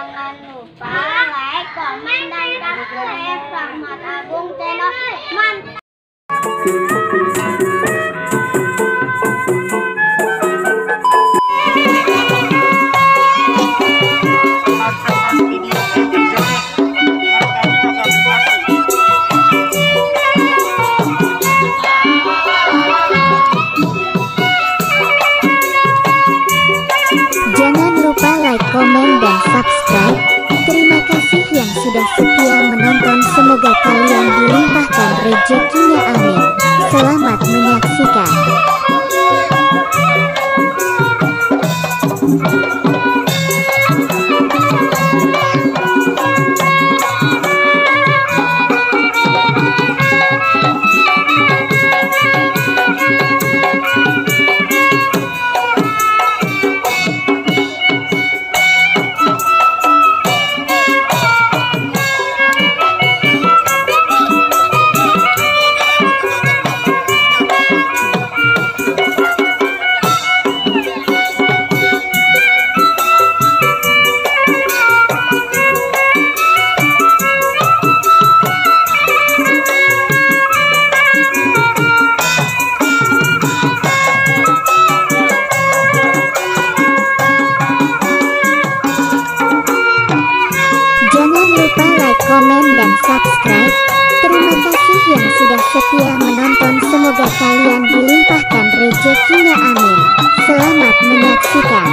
Jangan lupa like, komen, dan subscribe Rahmat Agung Channel. Mantap. Jangan lupa like, komen, dan subscribe. Terima kasih yang sudah setia menonton. Semoga kalian dilimpahkan rezekinya, amin. Selamat menyaksikan. Jangan lupa like, komen, dan subscribe. Terima kasih yang sudah setia menonton. Semoga kalian dilimpahkan rezekinya, amin. Selamat menyaksikan.